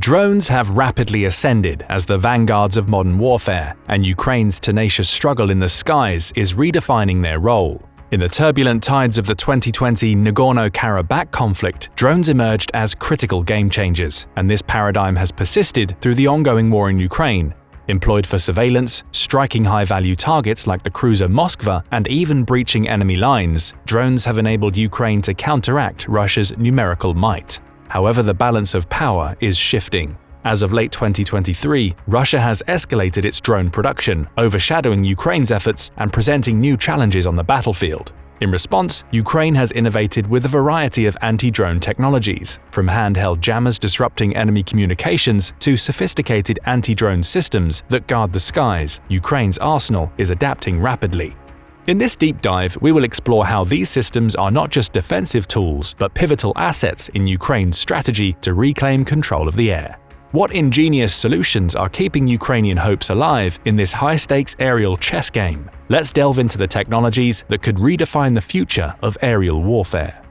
Drones have rapidly ascended as the vanguards of modern warfare, and Ukraine's tenacious struggle in the skies is redefining their role. In the turbulent tides of the 2020 Nagorno-Karabakh conflict, drones emerged as critical game changers, and this paradigm has persisted through the ongoing war in Ukraine. Employed for surveillance, striking high-value targets like the cruiser Moskva, and even breaching enemy lines, drones have enabled Ukraine to counteract Russia's numerical might. However, the balance of power is shifting. As of late 2023, Russia has escalated its drone production, overshadowing Ukraine's efforts and presenting new challenges on the battlefield. In response, Ukraine has innovated with a variety of anti-drone technologies, from handheld jammers disrupting enemy communications to sophisticated anti-drone systems that guard the skies. Ukraine's arsenal is adapting rapidly. In this deep dive, we will explore how these systems are not just defensive tools, but pivotal assets in Ukraine's strategy to reclaim control of the air. What ingenious solutions are keeping Ukrainian hopes alive in this high-stakes aerial chess game? Let's delve into the technologies that could redefine the future of aerial warfare.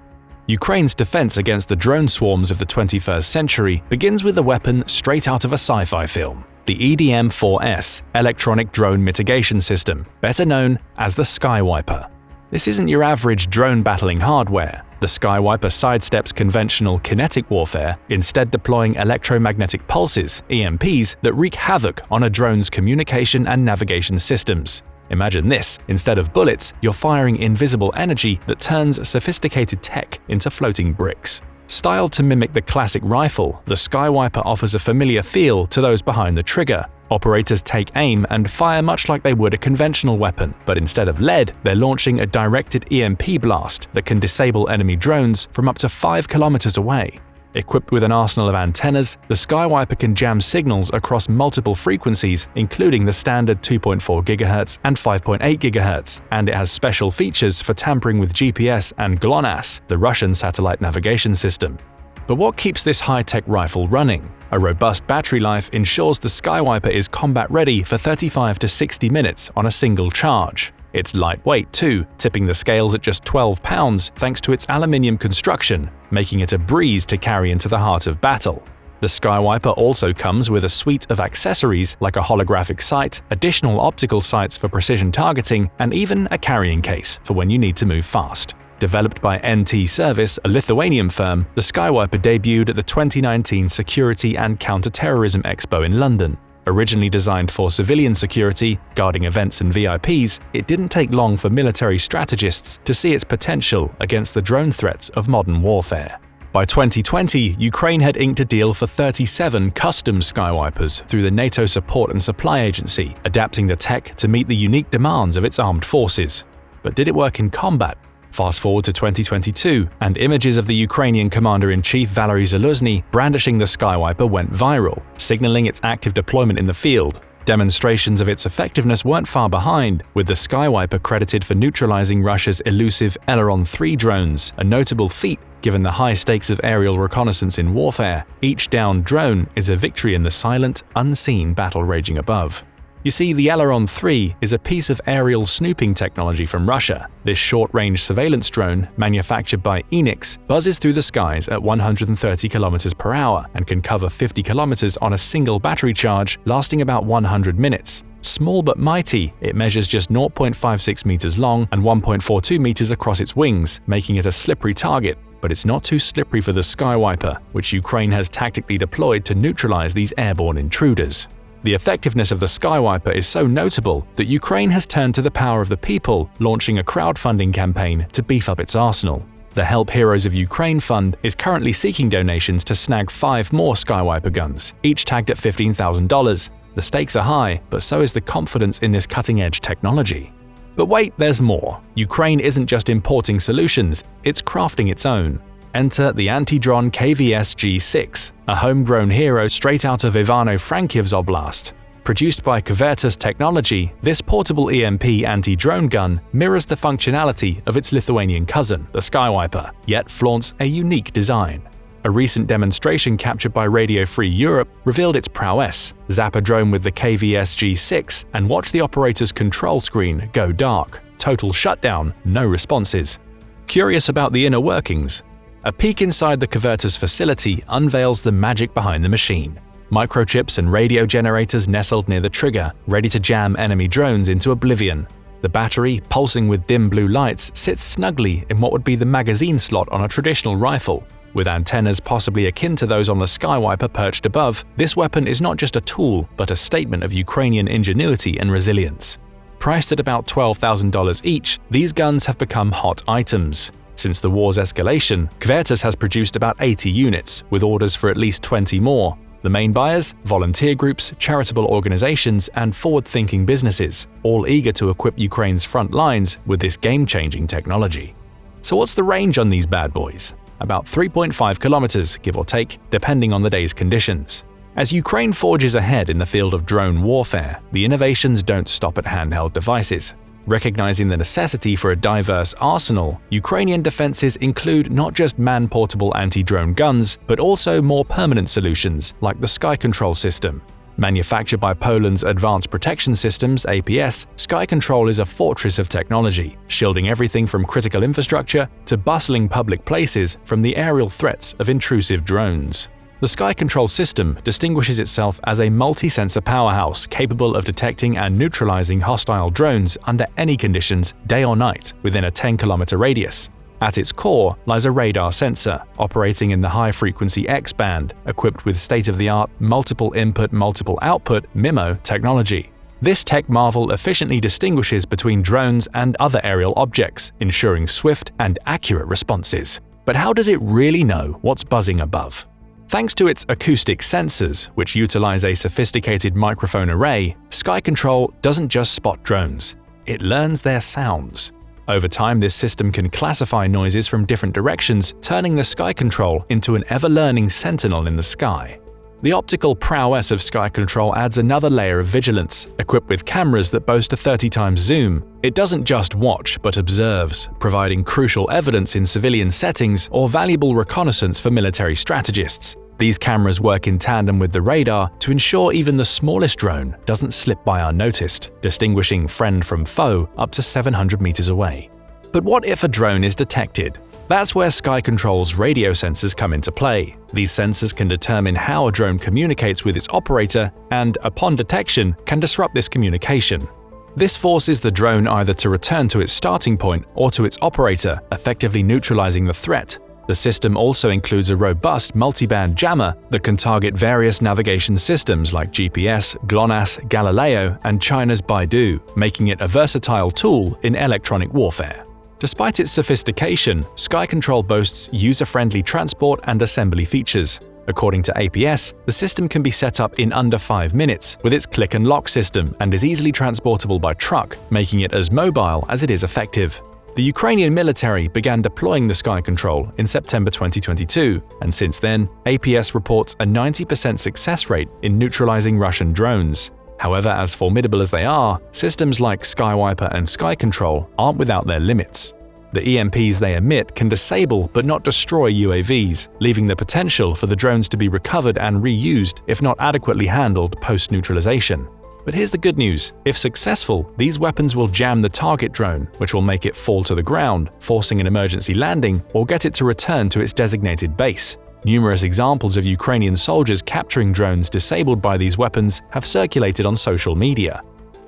Ukraine's defense against the drone swarms of the 21st century begins with a weapon straight out of a sci-fi film: the EDM-4S Electronic Drone Mitigation System, better known as the SkyWiper. This isn't your average drone battling hardware. The SkyWiper sidesteps conventional kinetic warfare, instead deploying electromagnetic pulses, EMPs, that wreak havoc on a drone's communication and navigation systems. Imagine this: instead of bullets, you're firing invisible energy that turns sophisticated tech into floating bricks. Styled to mimic the classic rifle, the SkyWiper offers a familiar feel to those behind the trigger. Operators take aim and fire much like they would a conventional weapon, but instead of lead, they're launching a directed EMP blast that can disable enemy drones from up to 5 kilometers away. Equipped with an arsenal of antennas, the SkyWiper can jam signals across multiple frequencies, including the standard 2.4 GHz and 5.8 GHz, and it has special features for tampering with GPS and GLONASS, the Russian satellite navigation system. But what keeps this high-tech rifle running? A robust battery life ensures the SkyWiper is combat-ready for 35 to 60 minutes on a single charge. It's lightweight too, tipping the scales at just 12 pounds thanks to its aluminium construction, making it a breeze to carry into the heart of battle. The SkyWiper also comes with a suite of accessories like a holographic sight, additional optical sights for precision targeting, and even a carrying case for when you need to move fast. Developed by NT Service, a Lithuanian firm, the SkyWiper debuted at the 2019 Security and Counter-Terrorism Expo in London. Originally designed for civilian security, guarding events and VIPs, it didn't take long for military strategists to see its potential against the drone threats of modern warfare. By 2020, Ukraine had inked a deal for 37 custom SkyWipers through the NATO Support and Supply Agency, adapting the tech to meet the unique demands of its armed forces. But did it work in combat? Fast forward to 2022, and images of the Ukrainian Commander-in-Chief Valery Zaluzhny brandishing the SkyWiper went viral, signaling its active deployment in the field. Demonstrations of its effectiveness weren't far behind, with the SkyWiper credited for neutralizing Russia's elusive Aileron-3 drones, a notable feat given the high stakes of aerial reconnaissance in warfare. Each downed drone is a victory in the silent, unseen battle raging above. You see, the Aileron-3 is a piece of aerial snooping technology from Russia. This short-range surveillance drone, manufactured by Enix, buzzes through the skies at 130 km per hour and can cover 50 km on a single battery charge, lasting about 100 minutes. Small but mighty, it measures just 0.56 meters long and 1.42 meters across its wings, making it a slippery target. But it's not too slippery for the SkyWiper, which Ukraine has tactically deployed to neutralize these airborne intruders. The effectiveness of the SkyWiper is so notable that Ukraine has turned to the power of the people, launching a crowdfunding campaign to beef up its arsenal. The Help Heroes of Ukraine Fund is currently seeking donations to snag 5 more SkyWiper guns, each tagged at $15,000. The stakes are high, but so is the confidence in this cutting-edge technology. But wait, there's more. Ukraine isn't just importing solutions, it's crafting its own. Enter the anti-drone KVS G6, a homegrown hero straight out of Ivano-Frankivsk Oblast. Produced by Kvertas Technology, this portable EMP anti-drone gun mirrors the functionality of its Lithuanian cousin, the SkyWiper, yet flaunts a unique design. A recent demonstration captured by Radio Free Europe revealed its prowess. Zap a drone with the KVS G6 and watch the operator's control screen go dark. Total shutdown, no responses. Curious about the inner workings? A peek inside the converter's facility unveils the magic behind the machine. Microchips and radio generators nestled near the trigger, ready to jam enemy drones into oblivion. The battery, pulsing with dim blue lights, sits snugly in what would be the magazine slot on a traditional rifle. With antennas possibly akin to those on the SkyWiper perched above, this weapon is not just a tool, but a statement of Ukrainian ingenuity and resilience. Priced at about $12,000 each, these guns have become hot items. Since the war's escalation, Kvertas has produced about 80 units, with orders for at least 20 more. The main buyers? Volunteer groups, charitable organizations, and forward-thinking businesses, all eager to equip Ukraine's front lines with this game-changing technology. So what's the range on these bad boys? About 3.5 kilometers, give or take, depending on the day's conditions. As Ukraine forges ahead in the field of drone warfare, the innovations don't stop at handheld devices. Recognizing the necessity for a diverse arsenal, Ukrainian defenses include not just man-portable anti-drone guns, but also more permanent solutions like the Sky Control system. Manufactured by Poland's Advanced Protection Systems (APS), Sky Control is a fortress of technology, shielding everything from critical infrastructure to bustling public places from the aerial threats of intrusive drones. The Sky Control system distinguishes itself as a multi-sensor powerhouse capable of detecting and neutralizing hostile drones under any conditions, day or night, within a 10-kilometer radius. At its core lies a radar sensor, operating in the high-frequency X-band, equipped with state-of-the-art multiple input, multiple output (MIMO) technology. This tech marvel efficiently distinguishes between drones and other aerial objects, ensuring swift and accurate responses. But how does it really know what's buzzing above? Thanks to its acoustic sensors, which utilize a sophisticated microphone array, Sky Control doesn't just spot drones, it learns their sounds. Over time, this system can classify noises from different directions, turning the Sky Control into an ever-learning sentinel in the sky. The optical prowess of Sky Control adds another layer of vigilance. Equipped with cameras that boast a 30x zoom, it doesn't just watch but observes, providing crucial evidence in civilian settings or valuable reconnaissance for military strategists. These cameras work in tandem with the radar to ensure even the smallest drone doesn't slip by unnoticed, distinguishing friend from foe up to 700 meters away. But what if a drone is detected? That's where Sky Control's radio sensors come into play. These sensors can determine how a drone communicates with its operator and, upon detection, can disrupt this communication. This forces the drone either to return to its starting point or to its operator, effectively neutralizing the threat. The system also includes a robust multiband jammer that can target various navigation systems like GPS, GLONASS, Galileo, and China's Baidu, making it a versatile tool in electronic warfare. Despite its sophistication, Sky Control boasts user-friendly transport and assembly features. According to APS, the system can be set up in under 5 minutes with its click-and-lock system and is easily transportable by truck, making it as mobile as it is effective. The Ukrainian military began deploying the Sky Control in September 2022, and since then, APS reports a 90% success rate in neutralizing Russian drones. However, as formidable as they are, systems like SkyWiper and Sky Control aren't without their limits. The EMPs they emit can disable but not destroy UAVs, leaving the potential for the drones to be recovered and reused if not adequately handled post-neutralization. But here's the good news. If successful, these weapons will jam the target drone, which will make it fall to the ground, forcing an emergency landing, or get it to return to its designated base. Numerous examples of Ukrainian soldiers capturing drones disabled by these weapons have circulated on social media.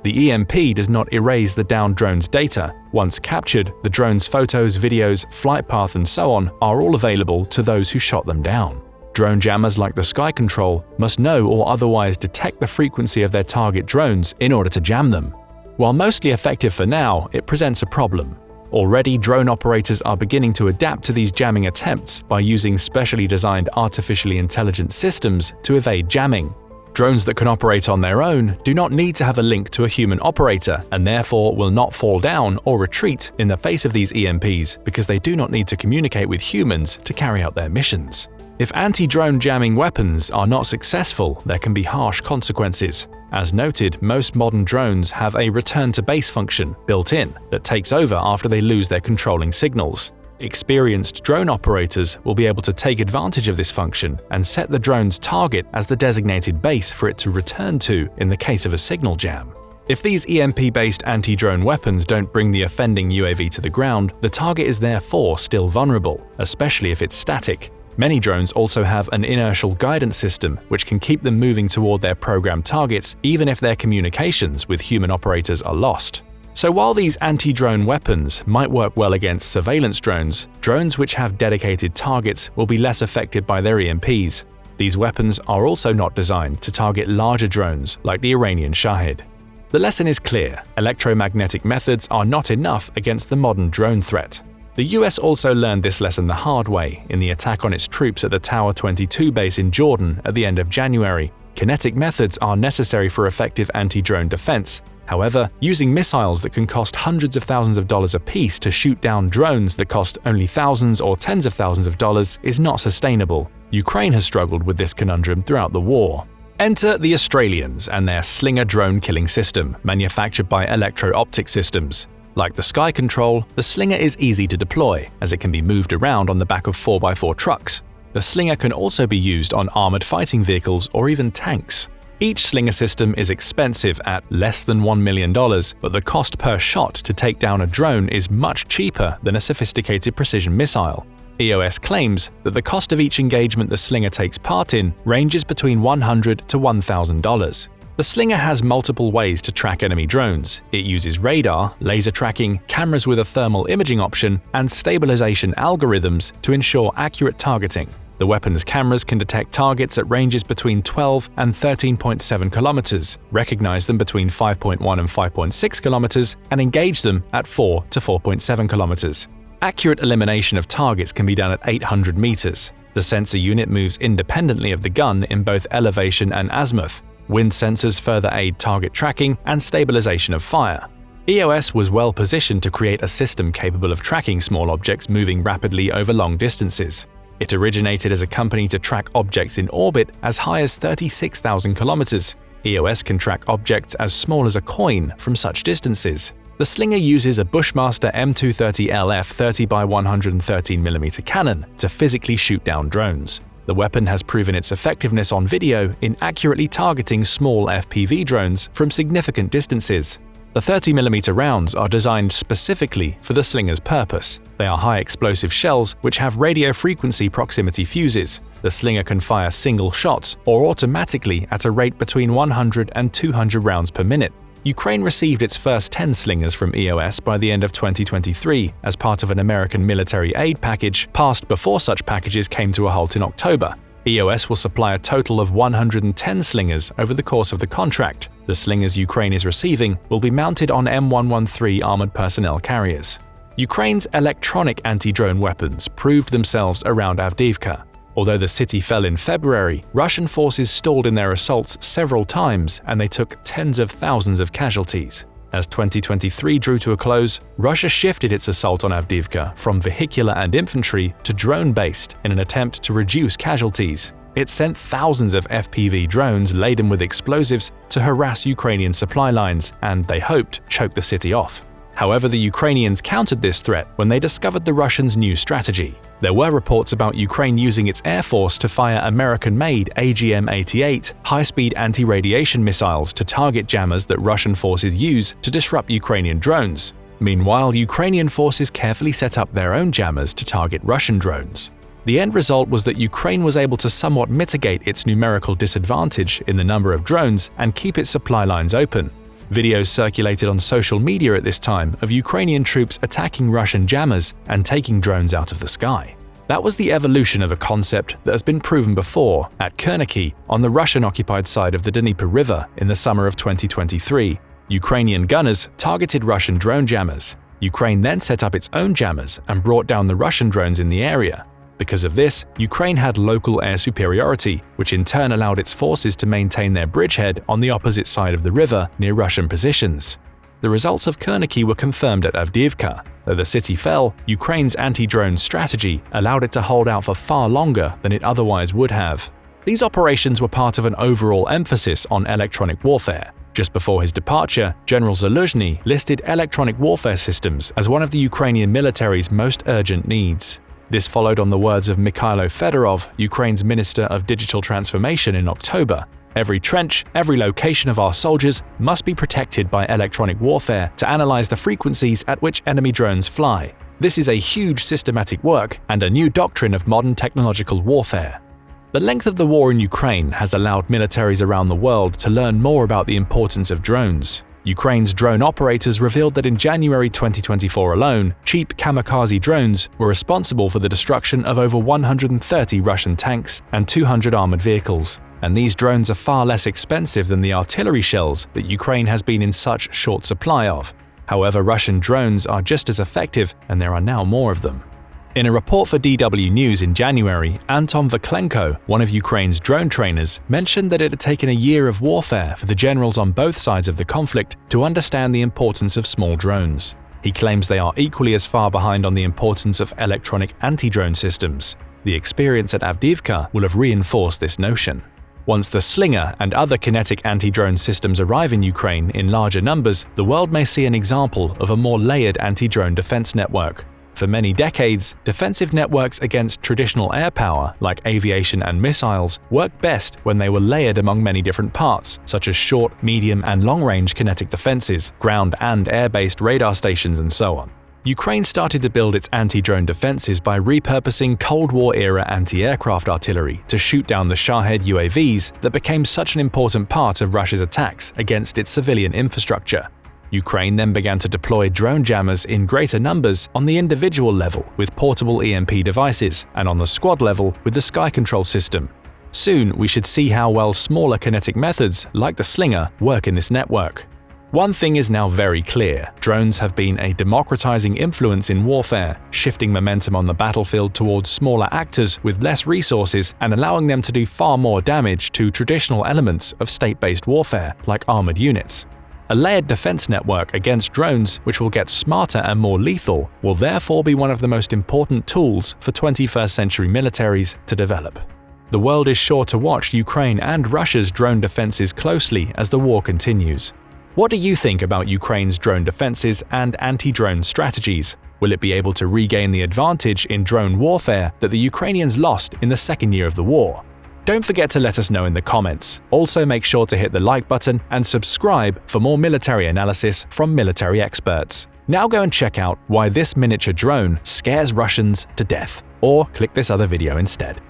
The EMP does not erase the downed drone's data. Once captured, the drone's photos, videos, flight path, and so on are all available to those who shot them down. Drone jammers like the Sky Control must know or otherwise detect the frequency of their target drones in order to jam them. While mostly effective for now, it presents a problem. Already, drone operators are beginning to adapt to these jamming attempts by using specially designed artificially intelligent systems to evade jamming. Drones that can operate on their own do not need to have a link to a human operator and therefore will not fall down or retreat in the face of these EMPs because they do not need to communicate with humans to carry out their missions. If anti-drone jamming weapons are not successful, there can be harsh consequences. As noted, most modern drones have a return-to-base function built in that takes over after they lose their controlling signals. Experienced drone operators will be able to take advantage of this function and set the drone's target as the designated base for it to return to in the case of a signal jam. If these EMP-based anti-drone weapons don't bring the offending UAV to the ground, the target is therefore still vulnerable, especially if it's static. Many drones also have an inertial guidance system which can keep them moving toward their programmed targets even if their communications with human operators are lost. So while these anti-drone weapons might work well against surveillance drones, drones which have dedicated targets will be less affected by their EMPs. These weapons are also not designed to target larger drones like the Iranian Shahid. The lesson is clear: electromagnetic methods are not enough against the modern drone threat. The US also learned this lesson the hard way in the attack on its troops at the Tower 22 base in Jordan at the end of January. Kinetic methods are necessary for effective anti-drone defense. However, using missiles that can cost hundreds of thousands of dollars apiece to shoot down drones that cost only thousands or tens of thousands of dollars is not sustainable. Ukraine has struggled with this conundrum throughout the war. Enter the Australians and their Slinger drone killing system, manufactured by Electro-Optic Systems. Like the Sky Control, the Slinger is easy to deploy, as it can be moved around on the back of 4x4 trucks. The Slinger can also be used on armored fighting vehicles or even tanks. Each Slinger system is expensive at less than $1 million, but the cost per shot to take down a drone is much cheaper than a sophisticated precision missile. EOS claims that the cost of each engagement the Slinger takes part in ranges between $100 to $1,000. The Slinger has multiple ways to track enemy drones. It uses radar, laser tracking, cameras with a thermal imaging option, and stabilization algorithms to ensure accurate targeting. The weapon's cameras can detect targets at ranges between 12 and 13.7 kilometers, recognize them between 5.1 and 5.6 kilometers, and engage them at 4 to 4.7 kilometers. Accurate elimination of targets can be done at 800 meters. The sensor unit moves independently of the gun in both elevation and azimuth. Wind sensors further aid target tracking and stabilization of fire. EOS was well positioned to create a system capable of tracking small objects moving rapidly over long distances. It originated as a company to track objects in orbit as high as 36,000 kilometers. EOS can track objects as small as a coin from such distances. The Slinger uses a Bushmaster M230LF 30x113mm cannon to physically shoot down drones. The weapon has proven its effectiveness on video in accurately targeting small FPV drones from significant distances. The 30mm rounds are designed specifically for the Slinger's purpose. They are high-explosive shells which have radio frequency proximity fuses. The Slinger can fire single shots or automatically at a rate between 100 and 200 rounds per minute. Ukraine received its first 10 Slingers from EOS by the end of 2023 as part of an American military aid package passed before such packages came to a halt in October. EOS will supply a total of 110 Slingers over the course of the contract. The Slingers Ukraine is receiving will be mounted on M113 armored personnel carriers. Ukraine's electronic anti-drone weapons proved themselves around Avdiivka. Although the city fell in February, Russian forces stalled in their assaults several times and they took tens of thousands of casualties. As 2023 drew to a close, Russia shifted its assault on Avdiivka from vehicular and infantry to drone-based in an attempt to reduce casualties. It sent thousands of FPV drones laden with explosives to harass Ukrainian supply lines and, they hoped, choke the city off. However, the Ukrainians countered this threat when they discovered the Russians' new strategy. There were reports about Ukraine using its air force to fire American-made AGM-88 high-speed anti-radiation missiles to target jammers that Russian forces use to disrupt Ukrainian drones. Meanwhile, Ukrainian forces carefully set up their own jammers to target Russian drones. The end result was that Ukraine was able to somewhat mitigate its numerical disadvantage in the number of drones and keep its supply lines open. Videos circulated on social media at this time of Ukrainian troops attacking Russian jammers and taking drones out of the sky. That was the evolution of a concept that has been proven before at Chernihiv on the Russian-occupied side of the Dnieper River in the summer of 2023. Ukrainian gunners targeted Russian drone jammers. Ukraine then set up its own jammers and brought down the Russian drones in the area. Because of this, Ukraine had local air superiority, which in turn allowed its forces to maintain their bridgehead on the opposite side of the river near Russian positions. The results of Chernihiv were confirmed at Avdiivka. Though the city fell, Ukraine's anti-drone strategy allowed it to hold out for far longer than it otherwise would have. These operations were part of an overall emphasis on electronic warfare. Just before his departure, General Zaluzhny listed electronic warfare systems as one of the Ukrainian military's most urgent needs. This followed on the words of Mikhailo Fedorov, Ukraine's Minister of Digital Transformation, in October. Every trench, every location of our soldiers must be protected by electronic warfare to analyze the frequencies at which enemy drones fly. This is a huge systematic work and a new doctrine of modern technological warfare. The length of the war in Ukraine has allowed militaries around the world to learn more about the importance of drones. Ukraine's drone operators revealed that in January 2024 alone, cheap kamikaze drones were responsible for the destruction of over 130 Russian tanks and 200 armored vehicles. And these drones are far less expensive than the artillery shells that Ukraine has been in such short supply of. However, Russian drones are just as effective, and there are now more of them. In a report for DW News in January, Anton Vaklenko, one of Ukraine's drone trainers, mentioned that it had taken a year of warfare for the generals on both sides of the conflict to understand the importance of small drones. He claims they are equally as far behind on the importance of electronic anti-drone systems. The experience at Avdiivka will have reinforced this notion. Once the Slinger and other kinetic anti-drone systems arrive in Ukraine in larger numbers, the world may see an example of a more layered anti-drone defense network. For many decades, defensive networks against traditional air power, like aviation and missiles, worked best when they were layered among many different parts, such as short, medium, and long-range kinetic defenses, ground and air-based radar stations, and so on. Ukraine started to build its anti-drone defenses by repurposing Cold War-era anti-aircraft artillery to shoot down the Shahed UAVs that became such an important part of Russia's attacks against its civilian infrastructure. Ukraine then began to deploy drone jammers in greater numbers on the individual level with portable EMP devices and on the squad level with the Sky Control system. Soon, we should see how well smaller kinetic methods, like the Slinger, work in this network. One thing is now very clear: drones have been a democratizing influence in warfare, shifting momentum on the battlefield towards smaller actors with less resources and allowing them to do far more damage to traditional elements of state-based warfare, like armored units. A layered defense network against drones, which will get smarter and more lethal, will therefore be one of the most important tools for 21st century militaries to develop. The world is sure to watch Ukraine and Russia's drone defenses closely as the war continues. What do you think about Ukraine's drone defenses and anti-drone strategies? Will it be able to regain the advantage in drone warfare that the Ukrainians lost in the second year of the war? Don't forget to let us know in the comments. Also, make sure to hit the like button and subscribe for more military analysis from military experts. Now go and check out why this miniature drone scares Russians to death, or click this other video instead.